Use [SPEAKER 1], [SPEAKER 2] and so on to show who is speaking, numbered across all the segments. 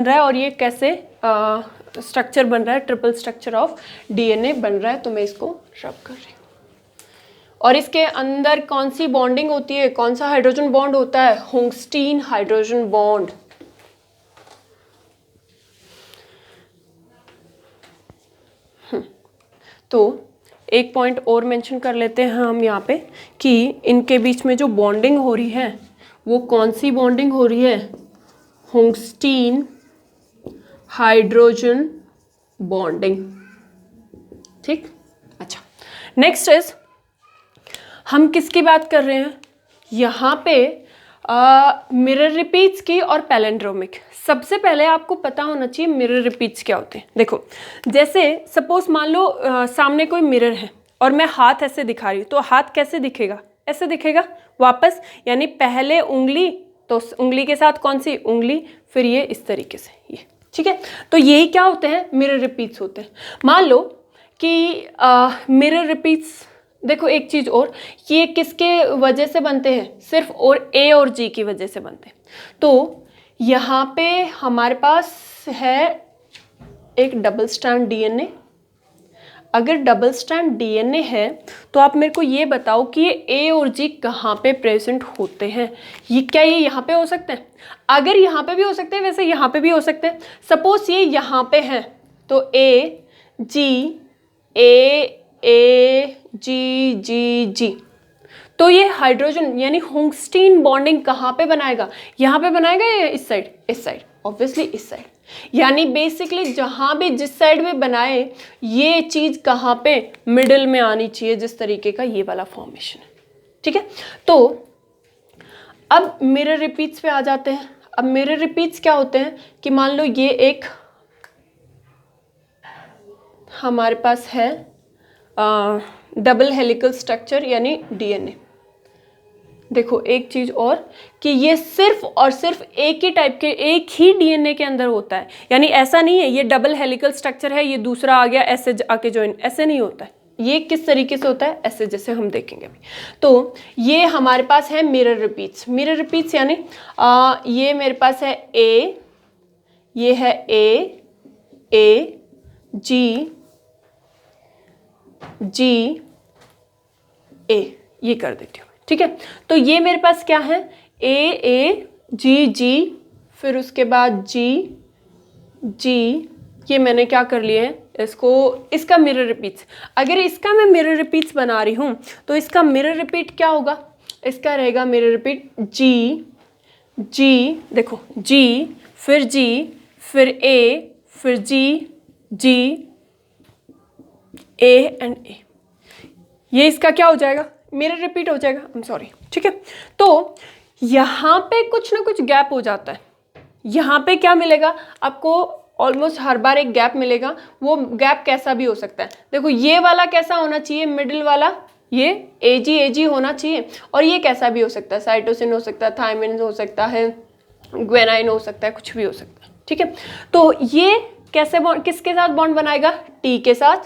[SPEAKER 1] रहा है और ये कैसे स्ट्रक्चर बन रहा है, ट्रिपल स्ट्रक्चर ऑफ डीएनए बन रहा है। तो मैं इसको रब कर रही हूँ। और इसके अंदर कौन सी बॉन्डिंग होती है, कौन सा हाइड्रोजन बॉन्ड होता है? होंगस्टीन हाइड्रोजन बॉन्ड। तो एक पॉइंट और मेंशन कर लेते हैं हम यहाँ पे कि इनके बीच में जो बॉन्डिंग हो रही है वो कौन सी बॉन्डिंग हो रही है? होंगस्टीन हाइड्रोजन बॉन्डिंग। ठीक, अच्छा। नेक्स्ट इज, हम किसकी बात कर रहे हैं यहाँ पे? मिरर रिपीट्स की और पैलिंड्रोमिक। सबसे पहले आपको पता होना चाहिए मिरर रिपीट्स क्या होते हैं। देखो, जैसे सपोज मान लो सामने कोई मिरर है और मैं हाथ ऐसे दिखा रही हूँ, तो हाथ कैसे दिखेगा? ऐसे दिखेगा वापस, यानी पहले उंगली, तो उंगली के साथ कौन सी उंगली, फिर ये इस तरीके से, ये। ठीक है, तो यही क्या होते हैं? मिरर रिपीट्स होते हैं। मान लो कि मिरर रिपीट्स, देखो एक चीज और, ये किसके वजह से बनते हैं? सिर्फ और ए और जी की वजह से बनते हैं। तो यहाँ पे हमारे पास है एक डबल स्ट्रैंड डीएनए। अगर डबल स्ट्रैंड डीएनए है तो आप मेरे को ये बताओ कि ये ए और जी कहाँ पे प्रेजेंट होते हैं? ये क्या ये यहाँ पे हो सकते हैं? अगर यहाँ पे भी हो सकते हैं, वैसे यहाँ पे भी हो सकते हैं। सपोज ये यहाँ पे है तो ए जी जी, तो ये हाइड्रोजन यानी होंगस्टीन बॉन्डिंग कहाँ पे बनाएगा? यहाँ पे बनाएगा या इस साइड? इस साइड, ऑब्वियसली इस साइड। यानी बेसिकली जहाँ भी जिस साइड में बनाए, ये चीज कहाँ पे? मिडिल में आनी चाहिए, जिस तरीके का ये वाला फॉर्मेशन है। ठीक है, तो अब मिरर रिपीट्स पे आ जाते हैं। अब मिरर रिपीट्स क्या होते हैं कि मान लो ये एक हमारे पास है डबल हेलिकल स्ट्रक्चर यानी डीएनए। देखो एक चीज और कि ये सिर्फ और सिर्फ एक ही टाइप के, एक ही डीएनए के अंदर होता है। यानी ऐसा नहीं है ये डबल हेलिकल स्ट्रक्चर है, ये दूसरा आ गया ऐसे आके ज्वाइन, ऐसे नहीं होता है। ये किस तरीके से होता है? ऐसे, जैसे हम देखेंगे अभी। तो ये हमारे पास है मिरर रिपीट्स। मिरर रिपीट्स यानी ये मेरे पास है ए, ये है ए जी ए, ये कर देती हूँ। ठीक है, तो ये मेरे पास क्या है? ए जी, फिर उसके बाद जी, ये मैंने क्या कर लिए हैं इसको, इसका मिरर रिपीट्स। अगर इसका मैं मिरर रिपीट्स बना रही हूँ तो इसका मिरर रिपीट क्या होगा? इसका रहेगा मिरर रिपीट जी, देखो जी, फिर ए, फिर जी ए एंड ए। ये इसका क्या हो जाएगा? मिरर रिपीट हो जाएगा। I am sorry. ठीक है, तो यहाँ पे कुछ ना कुछ गैप हो जाता है। यहाँ पे क्या मिलेगा आपको? ऑलमोस्ट हर बार एक गैप मिलेगा। वो गैप कैसा भी हो सकता है। देखो ये वाला कैसा होना चाहिए? मिडिल वाला ये एजी होना चाहिए। और ये कैसा भी हो सकता है, साइटोसिन हो सकता है, थायमिन हो सकता है, ग्वेनाइन हो सकता है, कुछ भी हो सकता है। ठीक है, तो ये कैसे बॉन्ड, किसके साथ बॉन्ड बनाएगा? टी के साथ,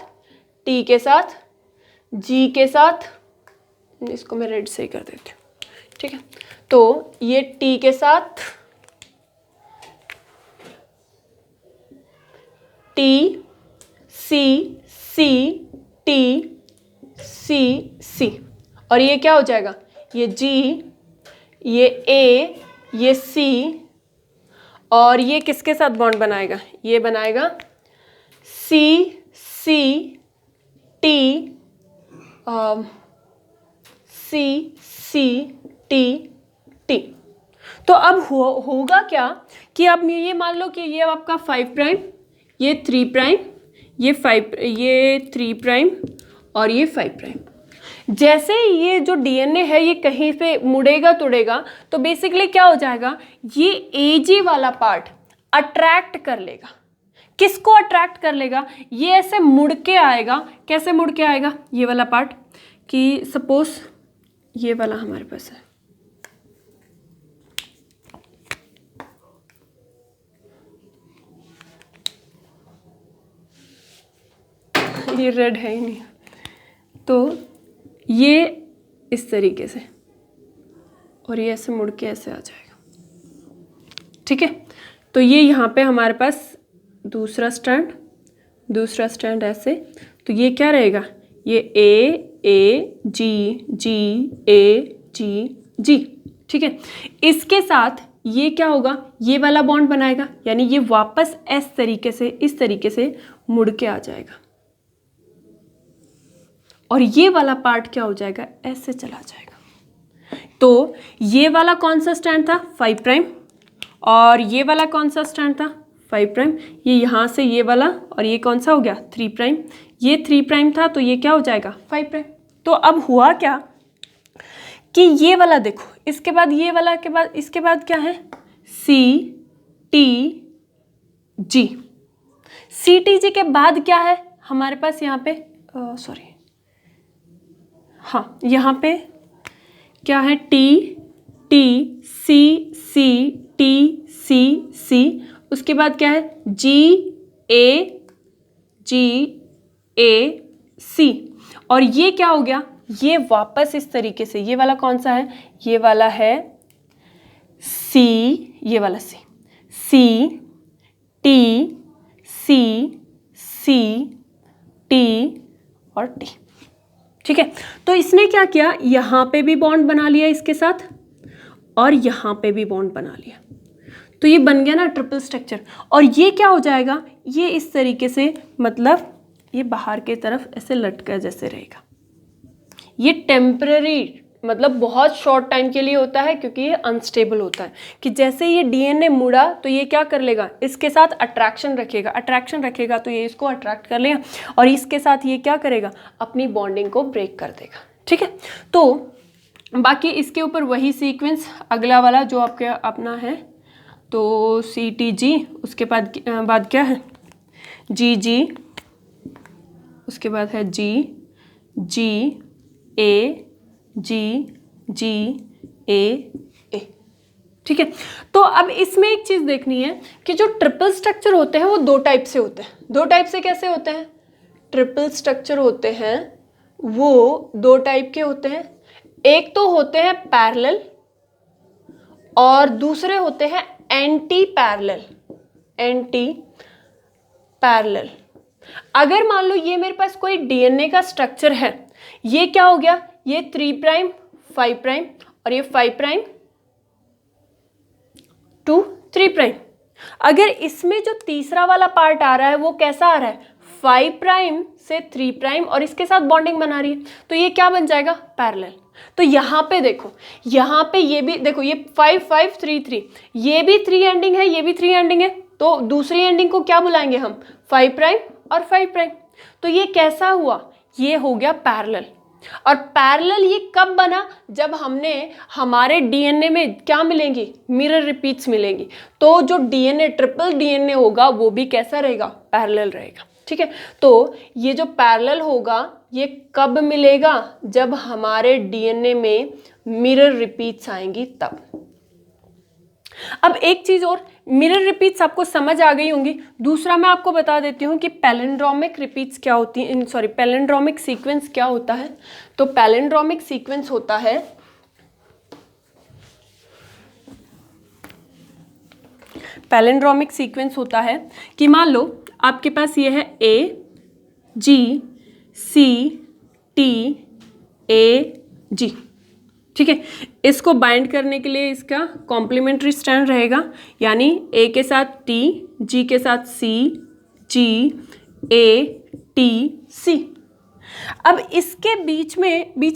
[SPEAKER 1] जी के साथ, इसको मैं रेड से ही कर देती हूँ। ठीक है, तो ये टी के साथ टी सी, और ये क्या हो जाएगा? ये जी, ये ए, ये सी, और ये किसके साथ बॉन्ड बनाएगा? ये बनाएगा सी टी। तो अब होगा क्या कि अब ये मान लो कि ये आपका 5 प्राइम, ये 3 प्राइम, ये 3 प्राइम और ये 5 प्राइम। जैसे ये जो डीएनए है ये कहीं पे मुड़ेगा तुड़ेगा तो बेसिकली क्या हो जाएगा? ये एजी वाला पार्ट अट्रैक्ट कर लेगा। किसको अट्रैक्ट कर लेगा? ये ऐसे मुड़ के आएगा। कैसे मुड़ के आएगा? ये वाला पार्ट, कि सपोज ये वाला हमारे पास है, ये रेड है ही नहीं, तो ये इस तरीके से, और ये ऐसे मुड़ के ऐसे आ जाएगा। ठीक है, तो ये यहाँ पे हमारे पास दूसरा स्टैंड ऐसे, तो ये क्या रहेगा, ये ए जी जी ए जी जी, ठीक है। इसके साथ ये क्या होगा, ये वाला बॉन्ड बनाएगा, यानी ये वापस इस तरीके से मुड़ के आ जाएगा और ये वाला पार्ट क्या हो जाएगा, ऐसे चला जाएगा। तो ये वाला कौन सा स्टैंड था, 5 प्राइम, और ये वाला कौन सा स्टैंड था, 5 प्राइम। ये यहाँ से ये वाला, और ये कौन सा हो गया, 3 प्राइम। ये 3 प्राइम था तो ये क्या हो जाएगा, 5 प्राइम। तो अब हुआ क्या कि ये वाला देखो, इसके बाद ये वाला के बाद इसके बाद क्या है, C T G. C T G के बाद क्या है हमारे पास यहाँ पे, सॉरी हाँ, यहाँ पे क्या है, T T C C T C C, उसके बाद क्या है, जी ए सी, और ये क्या हो गया, ये वापस इस तरीके से, ये वाला कौन सा है, ये वाला है सी, ये वाला C, C T C C T और टी, ठीक है। तो इसने क्या किया, यहाँ पे भी बॉन्ड बना लिया इसके साथ और यहाँ पे भी बॉन्ड बना लिया, तो ये बन गया ना ट्रिपल स्ट्रक्चर। और ये क्या हो जाएगा, ये इस तरीके से, मतलब ये बाहर के तरफ ऐसे लटका जैसे रहेगा। ये टेम्पररी, मतलब बहुत शॉर्ट टाइम के लिए होता है, क्योंकि ये अनस्टेबल होता है, कि जैसे ये डीएनए मुड़ा तो ये क्या कर लेगा, इसके साथ अट्रैक्शन रखेगा तो ये इसको अट्रैक्ट कर लेगा, और इसके साथ ये क्या करेगा, अपनी बॉन्डिंग को ब्रेक कर देगा, ठीक है। तो बाकी इसके ऊपर वही सीक्वेंस अगला वाला जो आपके अपना है, तो सी टी जी, उसके बाद क्या है, जी जी, उसके बाद है जी जी ए जी जी ए, ठीक है। तो अब इसमें एक चीज देखनी है कि जो ट्रिपल स्ट्रक्चर होते हैं वो दो टाइप से होते हैं। दो टाइप से कैसे होते हैं, ट्रिपल स्ट्रक्चर होते हैं वो दो टाइप के होते हैं, एक तो होते हैं पैरेलल और दूसरे होते हैं एंटी पैरेलल। अगर मान लो ये मेरे पास कोई डीएनए का स्ट्रक्चर है, ये क्या हो गया, ये 3 प्राइम 5 प्राइम और ये 5 प्राइम टू 3 प्राइम। अगर इसमें जो तीसरा वाला पार्ट आ रहा है वो कैसा आ रहा है, 5 प्राइम से 3 प्राइम और इसके साथ बॉन्डिंग बना रही है, तो ये क्या बन जाएगा, पैरेलल। तो यहाँ पे देखो, यहाँ पे ये भी देखो, ये 5 5 3 3, ये भी 3 एंडिंग है, ये भी 3 एंडिंग है, तो दूसरी एंडिंग को क्या बुलाएंगे हम, 5 प्राइम और 5 प्राइम। तो ये कैसा हुआ, ये हो गया पैरेलल। और पैरेलल ये कब बना, जब हमने हमारे डीएनए में क्या मिलेंगी, मिरर रिपीट्स मिलेंगी, तो जो डीएनए ट्रिपल डीएनए होगा वो भी कैसा रहेगा, पैरेलल रहेगा, ठीक है। तो ये जो पैरेलल होगा ये कब मिलेगा, जब हमारे डीएनए में मिरर रिपीट्स आएंगी तब। अब एक चीज और, मिरर रिपीट्स आपको समझ आ गई होंगी। दूसरा मैं आपको बता देती हूँ कि पैलिंड्रोमिक रिपीट्स क्या होती हैं, सॉरी पैलिंड्रोमिक सीक्वेंस क्या होता है। तो पैलिंड्रोमिक सीक्वेंस होता है, पैलिंड्रोमिक सीक्वेंस होता है कि मान लो आपके पास ये है ए जी सी टी ए जी, ठीक है। इसको बाइंड करने के लिए इसका कॉम्प्लीमेंट्री स्ट्रैंड रहेगा, यानी ए के साथ टी, जी के साथ सी, जी ए टी सी। अब इसके बीच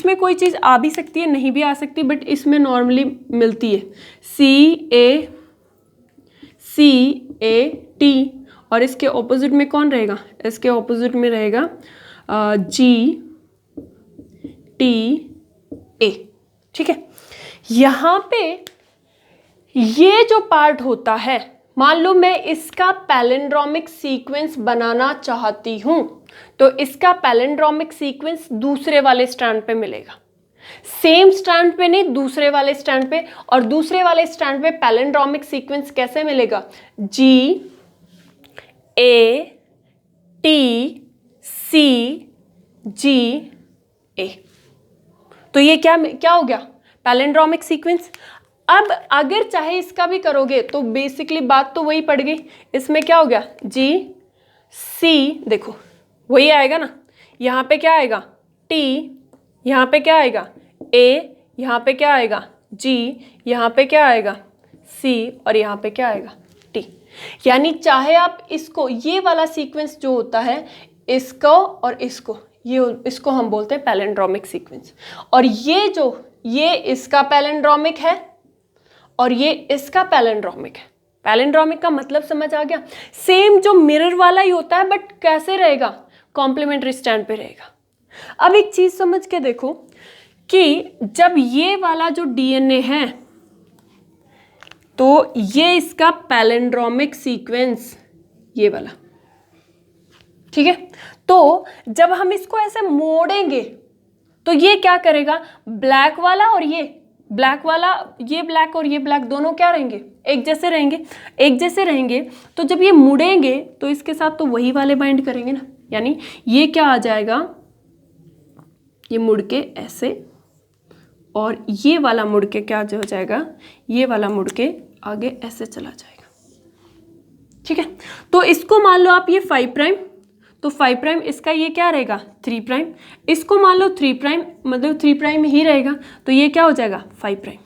[SPEAKER 1] में कोई चीज़ आ भी सकती है, नहीं भी आ सकती, बट इसमें नॉर्मली मिलती है सी ए टी, और इसके ऑपोजिट में कौन रहेगा, इसके ऑपोजिट में रहेगा जी टी ए, ठीक है। यहाँ पे ये जो पार्ट होता है, मान लो मैं इसका पैलिंड्रोमिक सीक्वेंस बनाना चाहती हूँ, तो इसका पैलिंड्रोमिक सीक्वेंस दूसरे वाले स्ट्रैंड पे मिलेगा, सेम स्ट्रैंड पे नहीं, दूसरे वाले स्ट्रैंड पे। और दूसरे वाले स्ट्रैंड पे पैलिंड्रोमिक सीक्वेंस कैसे मिलेगा, जी ए टी सी जी ए। तो ये क्या हो गया, पैलिंड्रोमिक सीक्वेंस। अब अगर चाहे इसका भी करोगे तो बेसिकली बात तो वही पड़ गई। इसमें क्या हो गया, जी सी, देखो वही आएगा ना, यहाँ पे क्या आएगा टी, यहाँ पे क्या आएगा ए, यहाँ पे क्या आएगा जी, यहाँ पे क्या आएगा सी, और यहाँ पे क्या आएगा टी। यानी चाहे आप इसको, ये वाला सीक्वेंस जो होता है इसको और इसको, इसको हम बोलते हैं पैलिंड्रोमिक सीक्वेंस, और ये इसका पैलिंड्रोमिक है और ये इसका पैलिंड्रोमिक है। पैलिंड्रोमिक का मतलब समझ आ गया, सेम जो मिरर वाला ही होता है बट कैसे रहेगा, कॉम्प्लीमेंट्री स्टैंड पे रहेगा। अब एक चीज समझ के देखो कि जब ये वाला जो डीएनए है तो ये इसका पैलिंड्रोमिक सीक्वेंस, ये वाला, ठीक है। तो जब हम इसको ऐसे मोड़ेंगे तो ये क्या करेगा, ब्लैक वाला और ये ब्लैक वाला, ये ब्लैक और ये ब्लैक दोनों क्या रहेंगे, एक जैसे रहेंगे। एक जैसे रहेंगे तो जब ये मुड़ेंगे तो इसके साथ तो वही वाले बाइंड करेंगे ना, यानी ये क्या आ जाएगा, ये मुड़ के ऐसे, और ये वाला मुड़ के क्या हो जाएगा, ये वाला मुड़ के आगे ऐसे चला जाएगा, ठीक है। तो इसको मान लो आप ये 5 प्राइम, तो 5 प्राइम इसका ये क्या रहेगा 3 प्राइम, इसको मान लो 3 प्राइम, मतलब 3 प्राइम ही रहेगा, तो ये क्या हो जाएगा 5 प्राइम।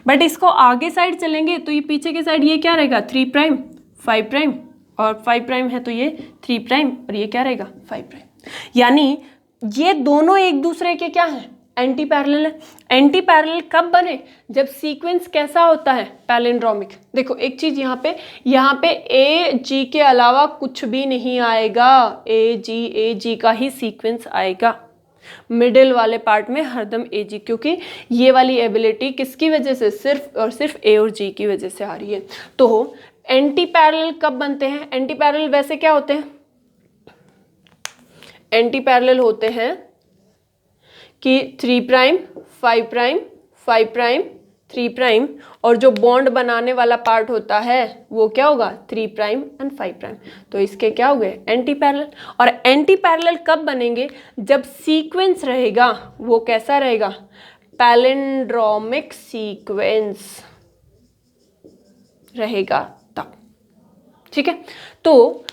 [SPEAKER 1] बट इसको आगे साइड चलेंगे तो ये पीछे के साइड ये क्या रहेगा 3 प्राइम 5 प्राइम, और 5 प्राइम है तो ये 3 प्राइम, और ये क्या रहेगा 5 प्राइम। यानी ये दोनों एक दूसरे के क्या हैं, एंटी पैरेलल है। एंटी पैरेलल कब बने, जब सीक्वेंस कैसा होता है, पैलिंड्रोमिक। देखो एक चीज यहाँ पे ए जी के अलावा कुछ भी नहीं आएगा, ए जी का ही सीक्वेंस आएगा मिडिल वाले पार्ट में हरदम ए जी, क्योंकि ये वाली एबिलिटी किसकी वजह से, सिर्फ और सिर्फ ए और जी की वजह से आ रही है। तो एंटी पैरेलल कब बनते हैं, एंटी पैरेलल वैसे क्या होते हैं, एंटी पैरेलल होते हैं कि 3 प्राइम 5 प्राइम 5 प्राइम 3 प्राइम, और जो बॉन्ड बनाने वाला पार्ट होता है वो क्या होगा 3 प्राइम एंड 5 प्राइम। तो इसके क्या हो गए एंटी पैरेलल। और एंटी पैरेलल कब बनेंगे, जब सीक्वेंस रहेगा वो कैसा रहेगा, पैलिंड्रोमिक सीक्वेंस रहेगा तब, ठीक है। तो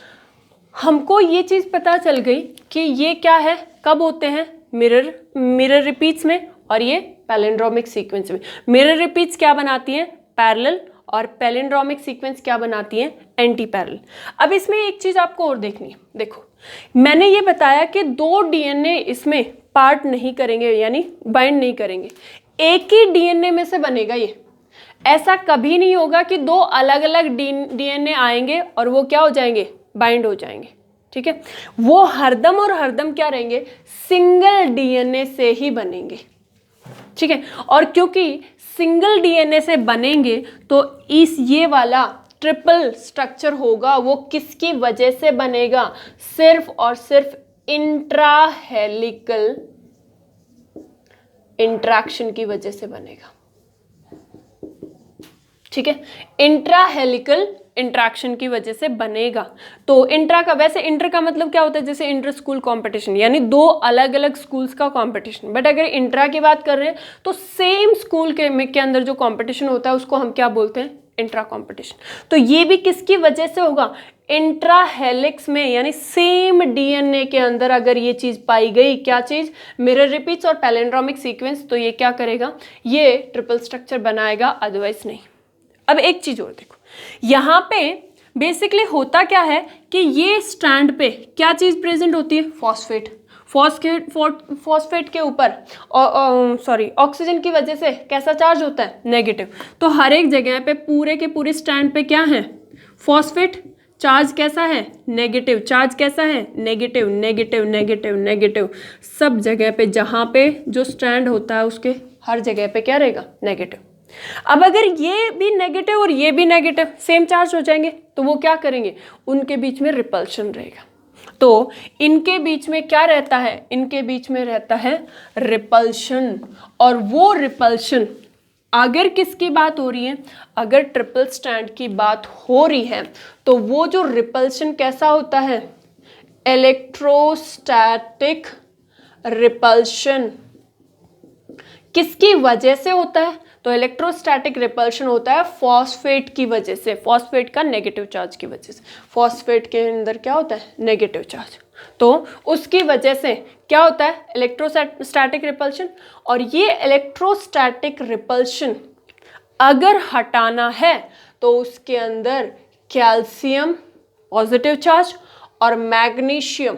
[SPEAKER 1] हमको ये चीज पता चल गई कि ये क्या है, कब होते हैं, मिरर रिपीट्स में, और ये पैलिंड्रोमिक सीक्वेंस में। मिरर रिपीट्स क्या बनाती हैं, पैरेलल, और पैलिंड्रोमिक सीक्वेंस क्या बनाती हैं, एंटी पैरेलल। अब इसमें एक चीज आपको और देखनी है, देखो मैंने ये बताया कि 2 डीएनए इसमें पार्ट नहीं करेंगे, यानी बाइंड नहीं करेंगे, एक ही डीएनए में से बनेगा ये। ऐसा कभी नहीं होगा कि 2 अलग अलग डीएनए आएंगे और वो क्या हो जाएंगे, बाइंड हो जाएंगे, ठीक है। वो हरदम और हरदम क्या रहेंगे, सिंगल डीएनए से ही बनेंगे, ठीक है। और क्योंकि सिंगल डीएनए से बनेंगे तो ये वाला ट्रिपल स्ट्रक्चर होगा, वो किसकी वजह से बनेगा, सिर्फ और सिर्फ इंट्राहेलिकल इंट्रैक्शन की वजह से बनेगा, ठीक है। इंट्राहेलिकल इंट्रैक्शन की वजह से बनेगा। तो इंट्रा का, वैसे इंटर का मतलब क्या होता है, जैसे इंटर स्कूल कंपटीशन, यानी 2 अलग अलग स्कूल्स का कंपटीशन। बट अगर इंट्रा की बात कर रहे हैं तो सेम स्कूल के अंदर जो कंपटीशन होता है उसको हम क्या बोलते हैं, इंट्रा कंपटीशन। तो ये भी किसकी वजह से होगा, इंट्रा हेलिक्स में, यानी सेम डीएनए के अंदर अगर ये चीज पाई गई, क्या चीज, मिरर रिपीट्स और पैलिंड्रोमिक सीक्वेंस, तो ये क्या करेगा, ये ट्रिपल स्ट्रक्चर बनाएगा, अदरवाइज नहीं। अब एक चीज और देखो, यहाँ पे बेसिकली होता क्या है कि ये स्ट्रैंड पे क्या चीज प्रेजेंट होती है, फॉस्फेट के ऊपर ऑक्सीजन की वजह से कैसा चार्ज होता है, नेगेटिव। तो हर एक जगह पे पूरे के पूरे स्ट्रैंड पे क्या है, फॉस्फेट, चार्ज कैसा है, नेगेटिव, चार्ज कैसा है, नेगेटिव नेगेटिव नेगेटिव नेगेटिव। सब जगह पे जहाँ पे जो स्ट्रैंड होता है उसके हर जगह पे क्या रहेगा, नेगेटिव। अब अगर ये भी नेगेटिव और ये भी नेगेटिव सेम चार्ज हो जाएंगे तो वो क्या करेंगे, उनके बीच में रिपल्शन रहेगा। तो इनके बीच में क्या रहता है, इनके बीच में रहता है रिपल्शन। और वो रिपल्शन अगर किसकी बात हो रही है, अगर ट्रिपल स्ट्रैंड की बात हो रही है तो वो जो रिपल्शन कैसा होता है, इलेक्ट्रोस्टैटिक रिपल्शन। किसकी वजह से होता है, तो इलेक्ट्रोस्टैटिक रिपल्शन होता है फॉस्फेट की वजह से, फॉस्फेट का नेगेटिव चार्ज की वजह से। फॉस्फेट के अंदर क्या होता है? Negative charge. तो उसकी वजह से क्या होता है? Electrostatic repulsion. और ये इलेक्ट्रोस्टैटिक रिपल्शन अगर हटाना है तो उसके अंदर कैल्शियम पॉजिटिव चार्ज और मैग्नीशियम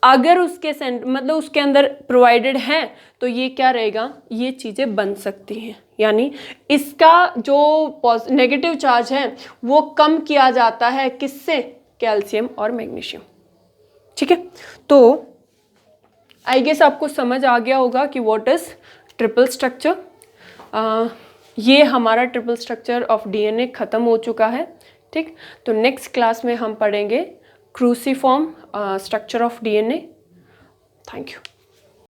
[SPEAKER 1] अगर उसके मतलब उसके अंदर प्रोवाइडेड है तो ये क्या रहेगा? ये चीज़ें बन सकती हैं, यानी इसका जो नेगेटिव चार्ज है वो कम किया जाता है किससे? कैल्शियम और मैग्नीशियम। ठीक है, तो आई गेस आपको समझ आ गया होगा कि व्हाट इज ट्रिपल स्ट्रक्चर। ये हमारा ट्रिपल स्ट्रक्चर ऑफ डीएनए ख़त्म हो चुका है। ठीक, तो नेक्स्ट क्लास में हम पढ़ेंगे cruciform structure of DNA. Thank you.